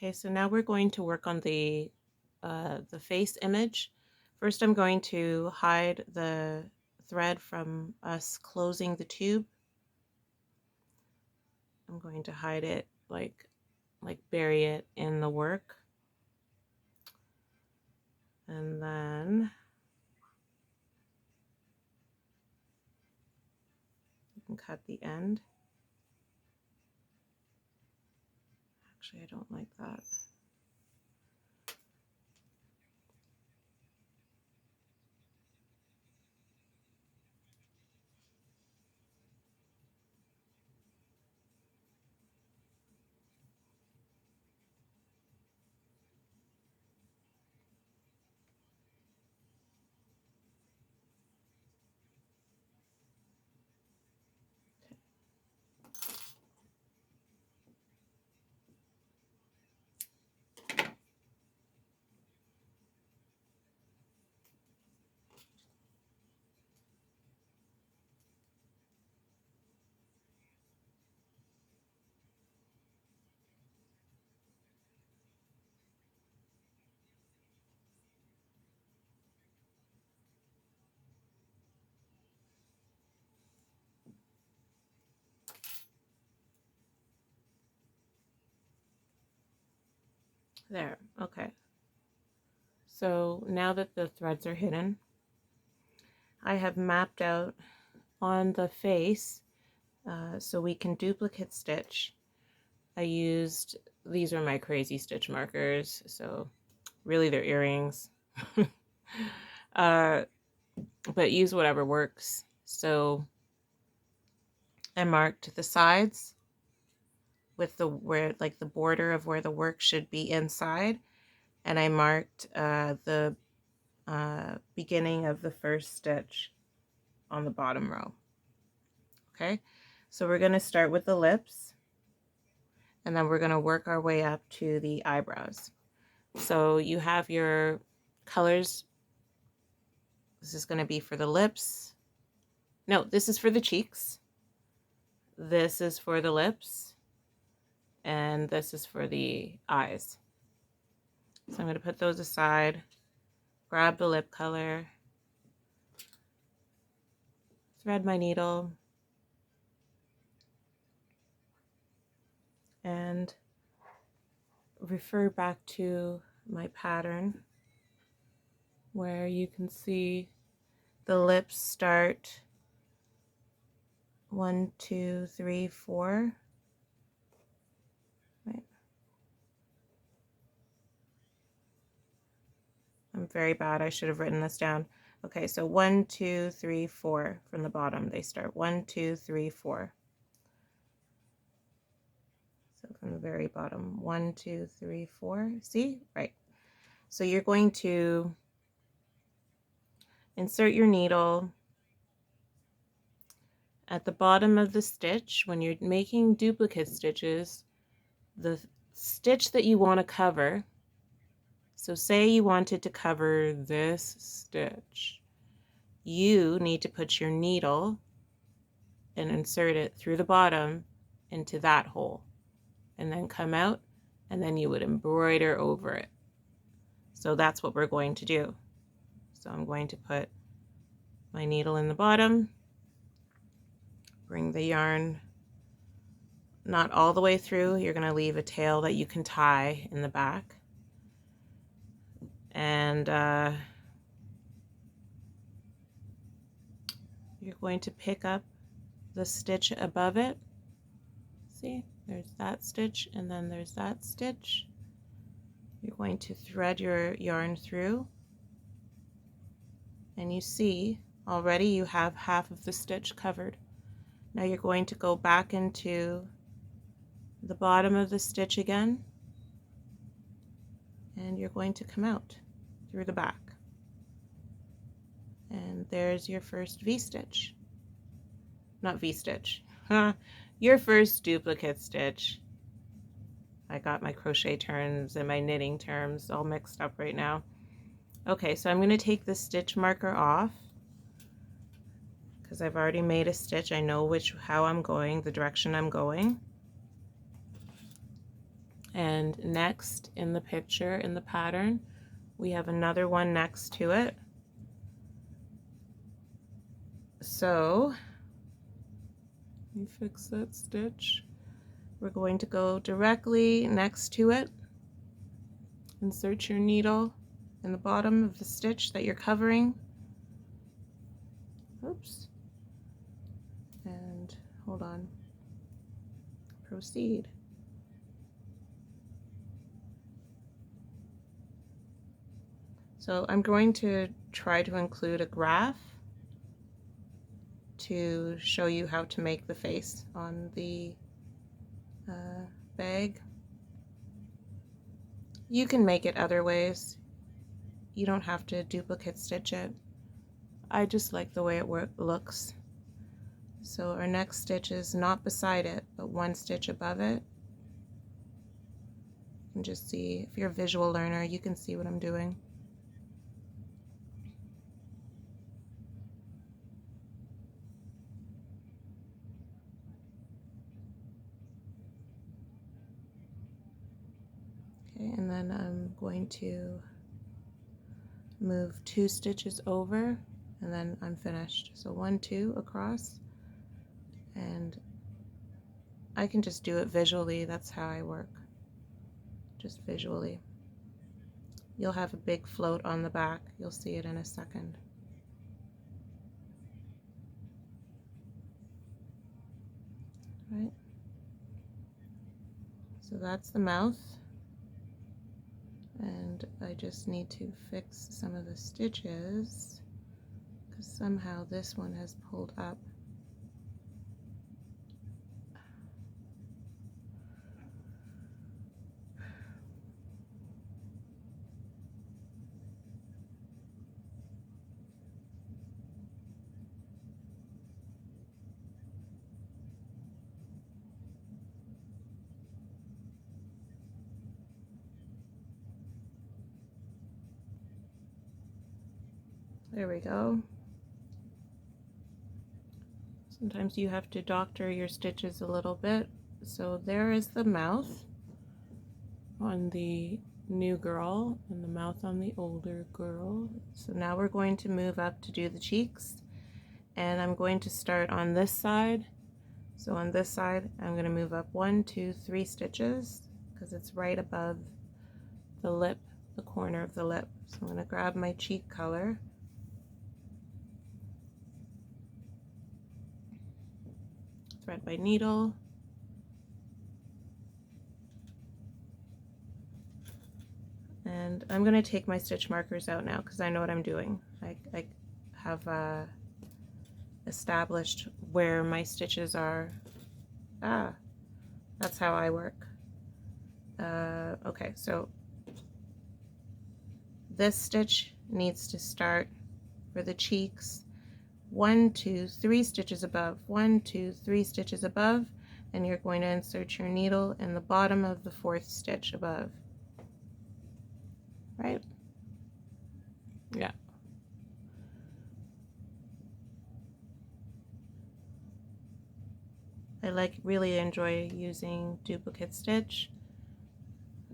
Okay, so now we're going to work on the face image. First, I'm going to hide the thread from us closing the tube. I'm going to hide it, like bury it in the work. And then you can cut the end. Actually, I don't like that. There, okay. So now that the threads are hidden, I have mapped out on the face so we can duplicate stitch. I used, these are my crazy stitch markers, so really they're earrings. uh, but use whatever works. So I marked the sides with the where like the border of where the work should be inside, and I marked the beginning of the first stitch on the bottom row. Okay, so we're going to start with the lips, and then we're going to work our way up to the eyebrows. So you have your colors. This is going to be for the lips. No, this is for the cheeks. This is for the lips. And this is for the eyes. So I'm going to put those aside, grab the lip color, thread my needle, and refer back to my pattern where you can see the lips start 1, 2, 3, 4. Right. I'm very bad. I should have written this down. Okay, so 1, 2, 3, 4 from the bottom. They start 1, 2, 3, 4. So from the very bottom, 1, 2, 3, 4. See? Right. So you're going to insert your needle at the bottom of the stitch. When you're making duplicate stitches, the stitch that you want to cover, so say you wanted to cover this stitch, you need to put your needle and insert it through the bottom into that hole, and then come out, and then you would embroider over it. So that's what we're going to do. So I'm going to put my needle in the bottom, bring the yarn not all the way through. You're going to leave a tail that you can tie in the back. And you're going to pick up the stitch above it. See, there's that stitch, and then there's that stitch. You're going to thread your yarn through, and you see already you have half of the stitch covered. Now you're going to go back into the bottom of the stitch again, and you're going to come out through the back. And there's your first V-stitch. Not V-stitch. Your first duplicate stitch. I got my crochet terms and my knitting terms all mixed up right now. Okay, so I'm going to take the stitch marker off because I've already made a stitch. I know how I'm going, the direction I'm going. And next in the picture, in the pattern, we have another one next to it. So let me fix that stitch. We're going to go directly next to it. Insert your needle in the bottom of the stitch that you're covering. Oops. And hold on. Proceed. So I'm going to try to include a graph to show you how to make the face on the bag. You can make it other ways. You don't have to duplicate stitch it. I just like the way it looks. So our next stitch is not beside it, but one stitch above it. You can just see, if you're a visual learner, you can see what I'm doing. Okay, and then I'm going to move 2 stitches over, and then I'm finished. So 1, 2 across, and I can just do it visually. That's how I work, just visually. You'll have a big float on the back. You'll see it in a second. Right? So that's the mouth. And I just need to fix some of the stitches because somehow this one has pulled up. There we go. Sometimes you have to doctor your stitches a little bit. So there is the mouth on the new girl and the mouth on the older girl. So now we're going to move up to do the cheeks, and I'm going to start on this side. So on this side I'm going to move up 1, 2, 3 stitches because it's right above the lip, the corner of the lip. So I'm going to grab my cheek color, thread my needle, and I'm going to take my stitch markers out now because I know what I'm doing. I have established where my stitches are. That's how I work. Okay, so this stitch needs to start for the cheeks 1, 2, 3 stitches above, 1, 2, 3 stitches above, and you're going to insert your needle in the bottom of the 4th stitch above. Right? Yeah. I really enjoy using duplicate stitch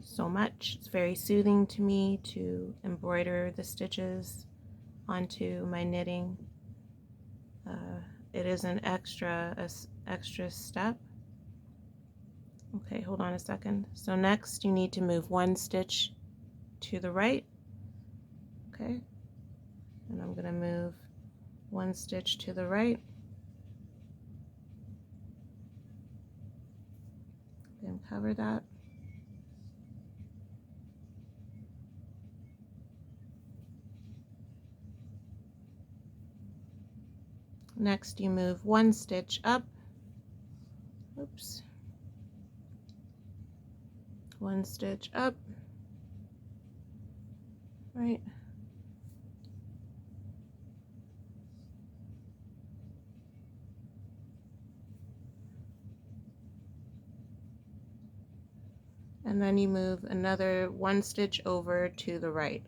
so much. It's very soothing to me to embroider the stitches onto my knitting. It is an extra step. Okay, hold on a second. So next you need to move 1 stitch to the right. Okay, and I'm going to move 1 stitch to the right. Then cover that. Next you move 1 stitch up. Oops. 1 stitch up. Right. And then you move another 1 stitch over to the right.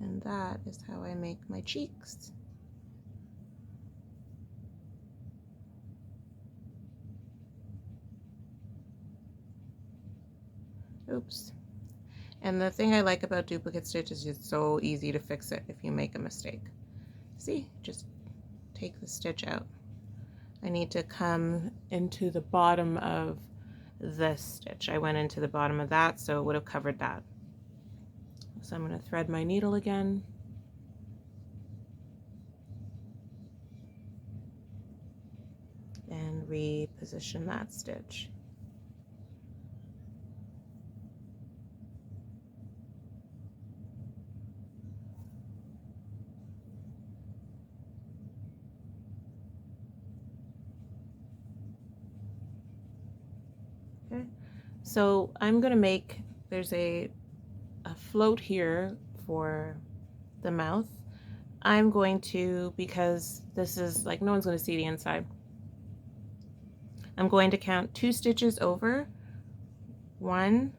And that is how I make my cheeks. Oops. And the thing I like about duplicate stitch is it's so easy to fix it if you make a mistake. See, just take the stitch out. I need to come into the bottom of this stitch. I went into the bottom of that, so it would have covered that. So I'm going to thread my needle again. And reposition that stitch. Okay, so I'm going to make, there's a float here for the mouth. I'm going to, because this is like no one's going to see the inside, I'm going to count 2 stitches over, 1,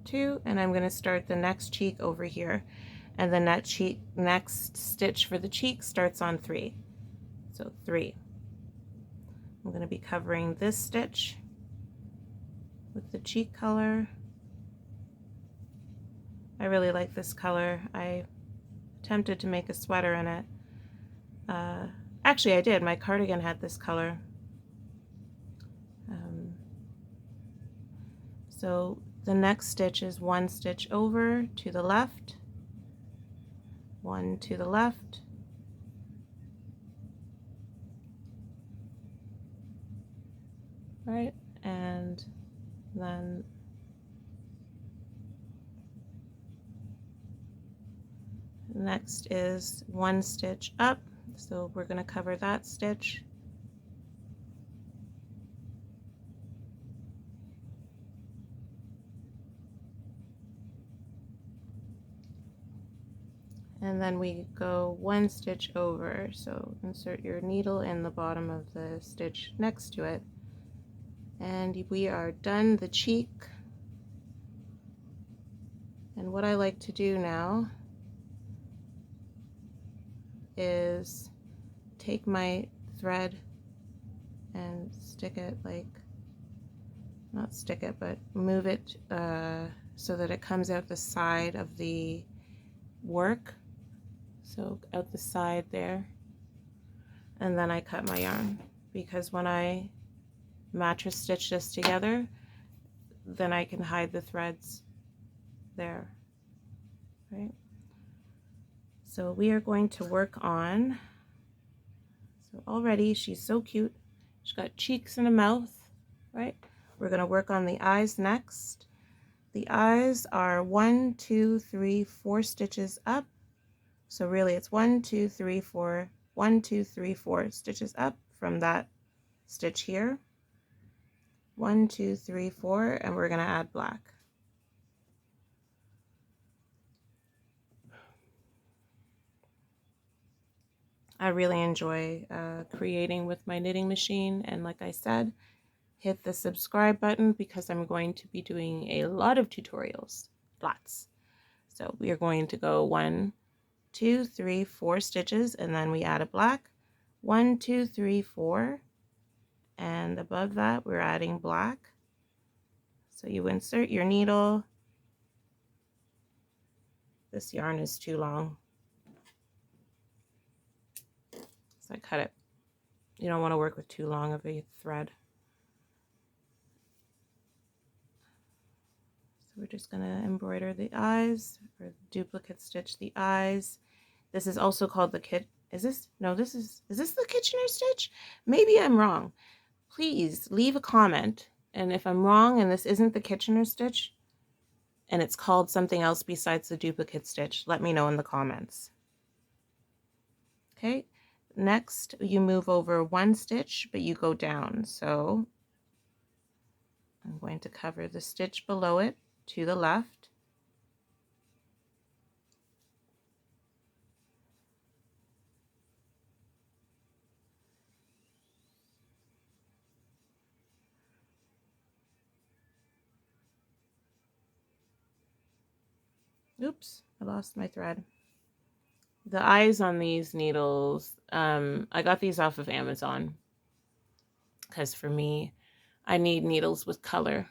2, and I'm going to start the next cheek over here, and the next stitch for the cheek starts on 3. So 3. I'm going to be covering this stitch with the cheek color. I really like this color. I attempted to make a sweater in it. Actually, I did. My cardigan had this color. So the next stitch is 1 stitch over to the left, 1 to the left, right, and then next is 1 stitch up, so we're going to cover that stitch. And then we go 1 stitch over, so insert your needle in the bottom of the stitch next to it. And we are done the cheek. And what I like to do now is take my thread and stick it, like, not stick it, but move it so that it comes out the side of the work. So out the side there. And then I cut my yarn, because when I mattress stitch this together, then I can hide the threads there, right? So we are going to work on, so already she's so cute. She's got cheeks and a mouth, right? We're going to work on the eyes next. The eyes are 1, 2, 3, 4 stitches up. So really it's 1, 2, 3, 4, 1, 2, 3, 4 stitches up from that stitch here. 1, 2, 3, 4, and we're going to add black. I really enjoy creating with my knitting machine, and like I said, hit the subscribe button because I'm going to be doing a lot of tutorials, lots. So we are going to go 1, 2, 3, 4 stitches, and then we add a black. 1, 2, 3, 4, and above that we're adding black. So you insert your needle. This yarn is too long, so I cut it. You don't want to work with too long of a thread. So we're just going to embroider the eyes, or duplicate stitch the eyes. This is also called the kit. Is this? No, this is this the Kitchener stitch? Maybe I'm wrong. Please leave a comment. And if I'm wrong and this isn't the Kitchener stitch and it's called something else besides the duplicate stitch, let me know in the comments. Okay, next you move over 1 stitch, but you go down. So I'm going to cover the stitch below it to the left. Oops, I lost my thread. The eyes on these needles, I got these off of Amazon because for me, I need needles with color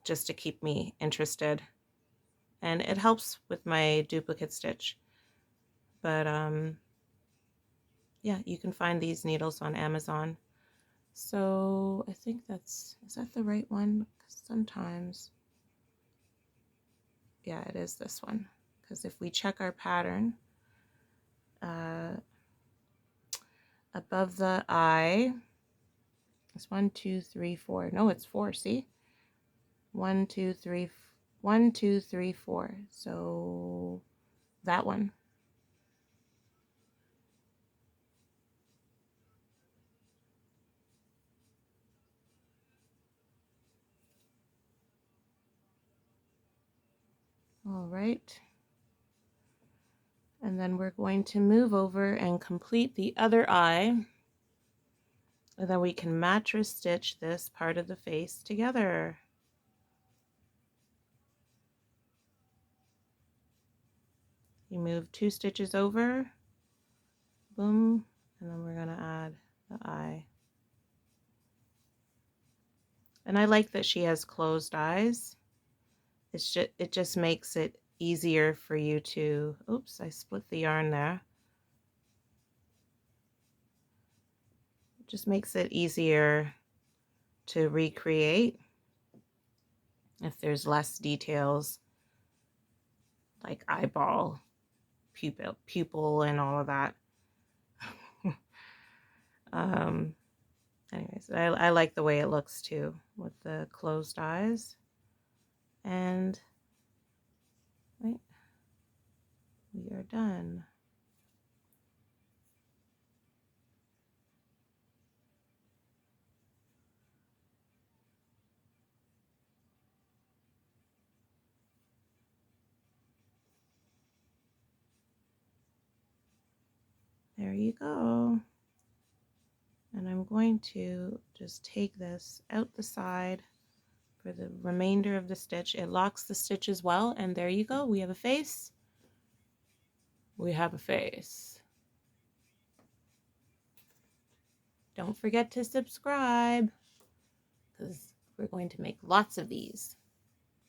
just to keep me interested. And it helps with my duplicate stitch. But yeah, you can find these needles on Amazon. So I think is that the right one? 'Cause sometimes, yeah, it is this one. Because if we check our pattern, above the eye, it's 1, 2, 3, 4. No, it's 4, see? 1, 2, 3, 1, 2, 3, 4. So that one. All right. And then we're going to move over and complete the other eye. And then we can mattress stitch this part of the face together. You move 2 stitches over, boom, and then we're going to add the eye. And I like that she has closed eyes. It just makes it easier for you to, oops, I split the yarn there. It just makes it easier to recreate if there's less details like eyeball, pupil and all of that. Anyways, I like the way it looks too with the closed eyes. And right, we are done. There you go. And I'm going to just take this out the side for the remainder of the stitch. It locks the stitch as well, and there you go. We have a face. We have a face. Don't forget to subscribe, because we're going to make lots of these.